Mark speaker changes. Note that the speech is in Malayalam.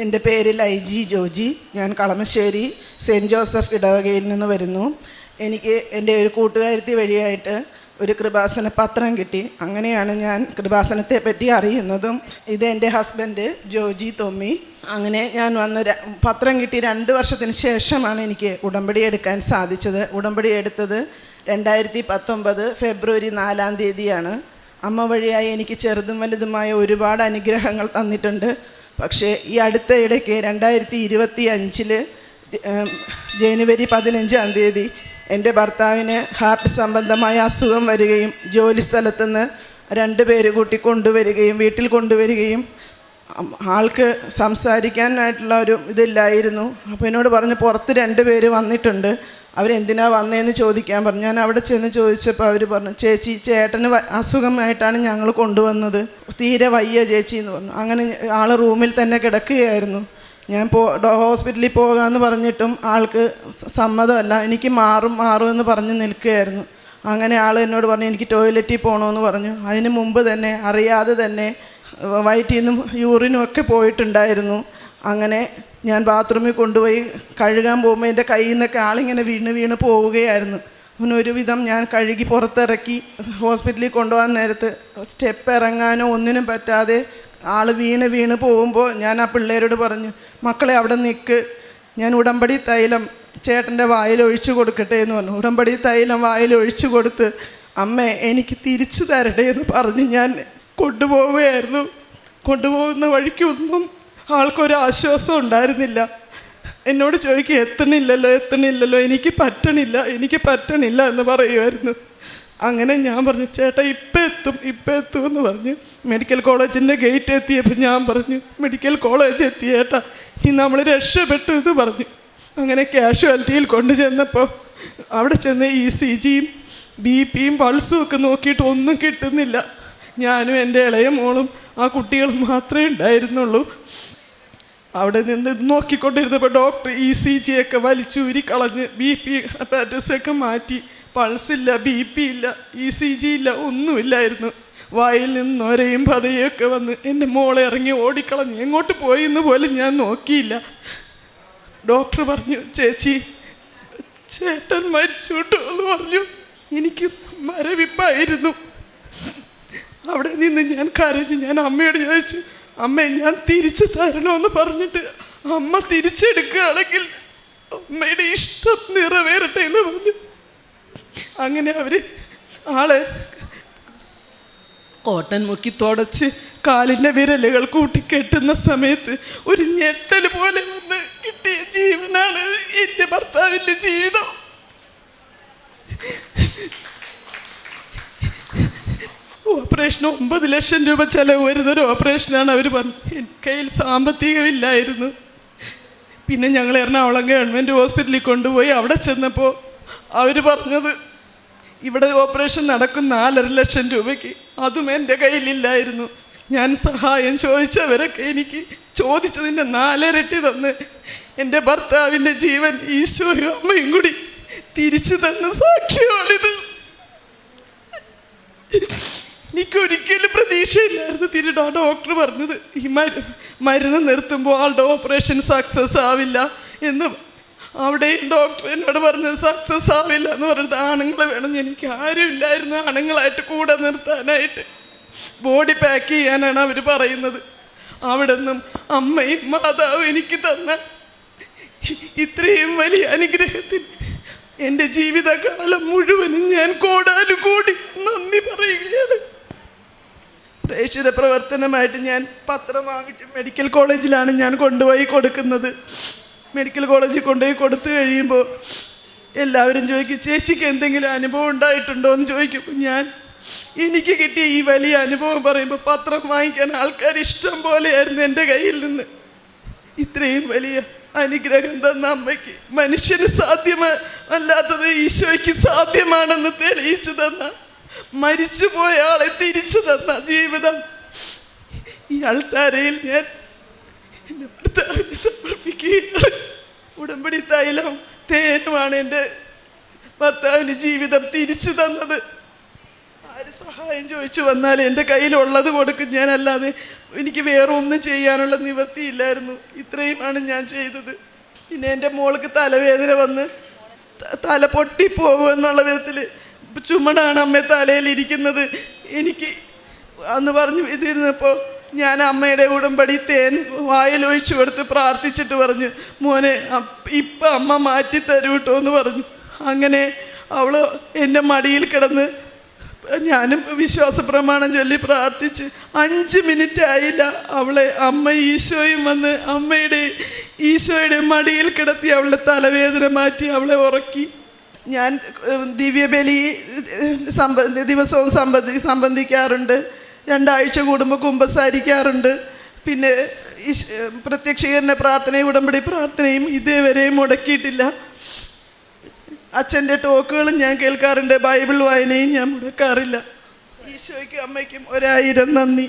Speaker 1: എൻ്റെ പേര് ലൈജി ജോജി. ഞാൻ കളമശ്ശേരി സെൻറ്റ് ജോസഫ് ഇടവകയിൽ നിന്ന് വരുന്നു. എനിക്ക് എൻ്റെ ഒരു കൂട്ടുകാരത്തി വഴിയായിട്ട് ഒരു കൃപാസന പത്രം കിട്ടി. അങ്ങനെയാണ് ഞാൻ കൃപാസനത്തെ പറ്റി അറിയുന്നതും. ഇത് എൻ്റെ ഹസ്ബൻഡ് ജോജി തൊമ്മി. അങ്ങനെ ഞാൻ വന്ന് പത്രം കിട്ടി 2 വർഷത്തിന് ശേഷമാണ് എനിക്ക് ഉടമ്പടി എടുക്കാൻ സാധിച്ചത്. ഉടമ്പടി എടുത്തത് 2019 ഫെബ്രുവരി 4-ാം തീയതിയാണ്. അമ്മ വഴിയായി എനിക്ക് ചെറുതും വലുതുമായ ഒരുപാട് അനുഗ്രഹങ്ങൾ തന്നിട്ടുണ്ട്. പക്ഷേ ഈ അടുത്ത ഇടയ്ക്ക് 2025 ജനുവരി 15-ാം തീയതി എൻ്റെ ഭർത്താവിന് ഹാർട്ട് സംബന്ധമായ അസുഖം വരികയും ജോലി സ്ഥലത്തുനിന്ന് 2 പേര് കൂട്ടി കൊണ്ടുവരികയും വീട്ടിൽ കൊണ്ടുവരികയും ആൾക്ക് സംസാരിക്കാനായിട്ടുള്ള ഒരു ഇതില്ലായിരുന്നു. അപ്പോൾ എന്നോട് പറഞ്ഞു പുറത്ത് 2 പേര് വന്നിട്ടുണ്ട്, അവരെന്തിനാ വന്നതെന്ന് ചോദിക്കാൻ പറഞ്ഞു. ഞാൻ അവിടെ ചെന്ന് ചോദിച്ചപ്പോൾ അവർ പറഞ്ഞു, ചേച്ചി ചേട്ടന് അസുഖമായിട്ടാണ് ഞങ്ങൾ കൊണ്ടുവന്നത്, തീരെ വയ്യ ചേച്ചി എന്ന് പറഞ്ഞു. അങ്ങനെ ആൾ റൂമിൽ തന്നെ കിടക്കുകയായിരുന്നു. ഞാൻ ഹോസ്പിറ്റലിൽ പോകാമെന്ന് പറഞ്ഞിട്ടും ആൾക്ക് സമ്മതമല്ല, എനിക്ക് മാറും എന്ന് പറഞ്ഞ് നിൽക്കുകയായിരുന്നു. അങ്ങനെ ആൾ എന്നോട് പറഞ്ഞു എനിക്ക് ടോയ്ലറ്റിൽ പോകണമെന്ന് പറഞ്ഞു. അതിന് മുമ്പ് തന്നെ അറിയാതെ തന്നെ വയറ്റിൽ നിന്നും യൂറിനും ഒക്കെ പോയിട്ടുണ്ടായിരുന്നു. അങ്ങനെ ഞാൻ ബാത്റൂമിൽ കൊണ്ടുപോയി കഴുകാൻ പോകുമ്പോൾ എൻ്റെ കയ്യിൽ നിന്നൊക്കെ ആളിങ്ങനെ വീണ് പോവുകയായിരുന്നു. ഒരുവിധം ഞാൻ കഴുകി പുറത്തിറക്കി ഹോസ്പിറ്റലിൽ കൊണ്ടുപോകാൻ നേരത്ത് സ്റ്റെപ്പ് ഇറങ്ങാനോ ഒന്നിനും പറ്റാതെ ആൾ വീണ് പോകുമ്പോൾ ഞാൻ ആ പിള്ളേരോട് പറഞ്ഞു, മക്കളെ അവിടെ നിൽക്ക്, ഞാൻ ഉടമ്പടി തൈലം ചേട്ടൻ്റെ വായിൽ ഒഴിച്ചു കൊടുക്കട്ടെ എന്ന് പറഞ്ഞു. ഉടമ്പടി തൈലം വായിൽ ഒഴിച്ചു കൊടുത്ത് അമ്മേ എനിക്ക് തിരിച്ചു തരട്ടെ എന്ന് പറഞ്ഞ് ഞാൻ കൊണ്ടുപോവുകയായിരുന്നു. കൊണ്ടുപോകുന്ന വഴിക്കൊന്നും ആൾക്കൊരാശ്വാസം ഉണ്ടായിരുന്നില്ല. എന്നോട് ചോദിക്കുക എത്തണില്ലല്ലോ എനിക്ക് പറ്റണില്ല എന്ന് പറയുമായിരുന്നു. അങ്ങനെ ഞാൻ പറഞ്ഞു ചേട്ടാ ഇപ്പം എത്തും എന്ന് പറഞ്ഞു. മെഡിക്കൽ കോളേജിൻ്റെ ഗേറ്റ് എത്തിയപ്പോൾ ഞാൻ പറഞ്ഞു മെഡിക്കൽ കോളേജ് എത്തി ചേട്ടാ, ഇനി നമ്മൾ രക്ഷപ്പെട്ടു എന്ന് പറഞ്ഞു. അങ്ങനെ കാഷ്വാലിറ്റിയിൽ കൊണ്ടു ചെന്നപ്പോൾ അവിടെ ചെന്ന് ECGയും BP-യും പൾസും ഒക്കെ നോക്കിയിട്ട് ഒന്നും കിട്ടുന്നില്ല. ഞാനും എൻ്റെ ഇളയ മോളും ആ കുട്ടികളും മാത്രമേ ഉണ്ടായിരുന്നുള്ളൂ. അവിടെ നിന്ന് നോക്കിക്കൊണ്ടിരുന്നപ്പോൾ ഡോക്ടർ ECG ഒക്കെ വലിച്ചൂരി കളഞ്ഞ് BP പാറ്റസൊക്കെ മാറ്റി, പൾസില്ല, BP ഇല്ല, ECG ഇല്ല, ഒന്നുമില്ലായിരുന്നു. വായിൽ നിന്ന് നൊരയും പതയൊക്കെ വന്ന് എൻ്റെ മോളെ ഇറങ്ങി ഓടിക്കളഞ്ഞു. എങ്ങോട്ട് പോയി എന്ന് പോലും ഞാൻ നോക്കിയില്ല. ഡോക്ടർ പറഞ്ഞു ചേട്ടൻ മരിച്ചു കേട്ടോ എന്ന് പറഞ്ഞു. എനിക്ക് മരവിപ്പായിരുന്നു. അവിടെ നിന്ന് ഞാൻ കരഞ്ഞു. ഞാൻ അമ്മയോട് ചോദിച്ചു, അമ്മ ഞാൻ തിരിച്ചു തരണമെന്ന് പറഞ്ഞിട്ട് അമ്മ തിരിച്ചെടുക്കുകയാണെങ്കിൽ അമ്മയുടെ ഇഷ്ടം നിറവേറട്ടെ എന്ന് പറഞ്ഞു. അങ്ങനെ ആള് കോട്ടൻ മുക്കി തുടച്ച് കാലിൻ്റെ വിരലുകൾ കൂട്ടിക്കെട്ടുന്ന സമയത്ത് ഒരു ഞെട്ടൽ പോലെ വന്ന് കിട്ടിയ ജീവനാണ് എൻ്റെ ഭർത്താവിൻ്റെ ജീവിതം. ഓപ്പറേഷന് 9 ലക്ഷം രൂപ ചിലവ് വരുന്നൊരു ഓപ്പറേഷനാണ്. അവർ പറഞ്ഞു എൻ്റെ കയ്യിൽ സാമ്പത്തികമില്ലായിരുന്നു. പിന്നെ ഞങ്ങൾ എറണാകുളം ഗവൺമെൻറ് ഹോസ്പിറ്റലിൽ കൊണ്ടുപോയി. അവിടെ ചെന്നപ്പോൾ അവർ പറഞ്ഞത് ഇവിടെ ഓപ്പറേഷൻ നടക്കും 4.5 ലക്ഷം രൂപയ്ക്ക്. അതും എൻ്റെ കയ്യിലില്ലായിരുന്നു. ഞാൻ സഹായം ചോദിച്ചവരൊക്കെ എനിക്ക് ചോദിച്ചതിൻ്റെ 4 ഇരട്ടി തന്ന് എൻ്റെ ഭർത്താവിൻ്റെ ജീവൻ ഈശോയും അമ്മയും കൂടി തിരിച്ചു തന്ന സാക്ഷ്യമാണിത്. എനിക്കൊരിക്കലും പ്രതീക്ഷയില്ലായിരുന്നു. ഡോക്ടർ പറഞ്ഞത് ഈ മരുന്ന് നിർത്തുമ്പോൾ ആളുടെ ഓപ്പറേഷൻ സക്സസ് ആവില്ല എന്ന്. അവിടെയും ഡോക്ടർ എന്നോട് പറഞ്ഞത് സക്സസ് ആവില്ല എന്ന് പറഞ്ഞത് ആണുങ്ങളെ വേണം. എനിക്ക് ആരും ഇല്ലായിരുന്നു ആണുങ്ങളായിട്ട് കൂടെ നിർത്താനായിട്ട്. ബോഡി പാക്ക് ചെയ്യാനാണ് അവർ പറയുന്നത്. അവിടെ നിന്നും അമ്മയും മാതാവും എനിക്ക് തന്ന ഇത്രയും വലിയ അനുഗ്രഹത്തിന് എൻ്റെ ജീവിതകാലം മുഴുവനും ഞാൻ കോടാനുകൂടി നന്ദി പറയുകയാണ്. പ്രേക്ഷിത പ്രവർത്തനമായിട്ട് ഞാൻ പത്രം വാങ്ങിച്ച് മെഡിക്കൽ കോളേജിലാണ് ഞാൻ കൊണ്ടുപോയി കൊടുക്കുന്നത്. മെഡിക്കൽ കോളേജിൽ കൊണ്ടുപോയി കൊടുത്തു കഴിയുമ്പോൾ എല്ലാവരും ചോദിക്കും ചേച്ചിക്ക് എന്തെങ്കിലും അനുഭവം ഉണ്ടായിട്ടുണ്ടോ എന്ന് ചോദിക്കും. എനിക്ക് കിട്ടിയ ഈ വലിയ അനുഭവം പറയുമ്പോൾ പത്രം വാങ്ങിക്കാൻ ആൾക്കാർ ഇഷ്ടം പോലെയായിരുന്നു എൻ്റെ കയ്യിൽ നിന്ന്. ഇത്രയും വലിയ അനുഗ്രഹം തന്ന അമ്മയ്ക്ക് മനുഷ്യന് സാധ്യമല്ലാത്തത് ഈശോയ്ക്ക് സാധ്യമാണെന്ന് തെളിയിച്ചു തന്ന, മരിച്ചുപോയ ആളെ തിരിച്ചു തന്ന ജീവിതം ഈ അൾത്താരയിൽ ഞാൻ എൻ്റെ ഭർത്താവിനെ സമർപ്പിക്കുകയാണ്. ഉടമ്പടി തൈലം തേനുമാണ് എൻ്റെ ഭർത്താവിന് ജീവിതം തിരിച്ചു തന്നത്. ആര് സഹായം ചോദിച്ചു വന്നാൽ എൻ്റെ കയ്യിലുള്ളത് കൊടുക്കും ഞാൻ, അല്ലാതെ എനിക്ക് വേറെ ഒന്നും ചെയ്യാനുള്ള നിവൃത്തിയില്ലായിരുന്നു. ഇത്രയുമാണ് ഞാൻ ചെയ്തത്. പിന്നെ എൻ്റെ മോൾക്ക് തലവേദന വന്ന് തല പൊട്ടിപ്പോകുമെന്നുള്ള വിധത്തിൽ ചുമടാണ് അമ്മ തലയിലിരിക്കുന്നത്. എനിക്ക് അന്ന് പറഞ്ഞു ഇതിരുന്നപ്പോൾ ഞാൻ അമ്മയുടെ ഉടമ്പടി തേൻ വായിലൊഴിച്ചു കൊടുത്ത് പ്രാർത്ഥിച്ചിട്ട് പറഞ്ഞു, മോനെ ഇപ്പം അമ്മ മാറ്റി തരൂ കേട്ടോ എന്ന് പറഞ്ഞു. അങ്ങനെ അവൾ എൻ്റെ മടിയിൽ കിടന്ന് ഞാനും വിശ്വാസ പ്രമാണം ചൊല്ലി പ്രാർത്ഥിച്ച് 5 മിനിറ്റ് ആയില്ല, അവളെ അമ്മ ഈശോയും വന്ന് ഈശോയുടെ മടിയിൽ കിടത്തി അവളുടെ തലവേദന മാറ്റി അവളെ ഉറക്കി. ഞാൻ ദിവ്യബലി ദിവസവും സംബന്ധിക്കാറുണ്ട്. 2 ആഴ്ച കൂടുമ്പോൾ കുമ്പസാരിക്കാറുണ്ട്. പിന്നെ പ്രത്യക്ഷീകരണ പ്രാർത്ഥനയും ഉടമ്പടി പ്രാർത്ഥനയും ഇതേവരെ മുടക്കിയിട്ടില്ല. അച്ഛൻ്റെ ടോക്കുകളും ഞാൻ കേൾക്കാറുണ്ട്. ബൈബിൾ വായനയും ഞാൻ മുടക്കാറില്ല. ഈശോയ്ക്കും അമ്മയ്ക്കും 1000 നന്ദി.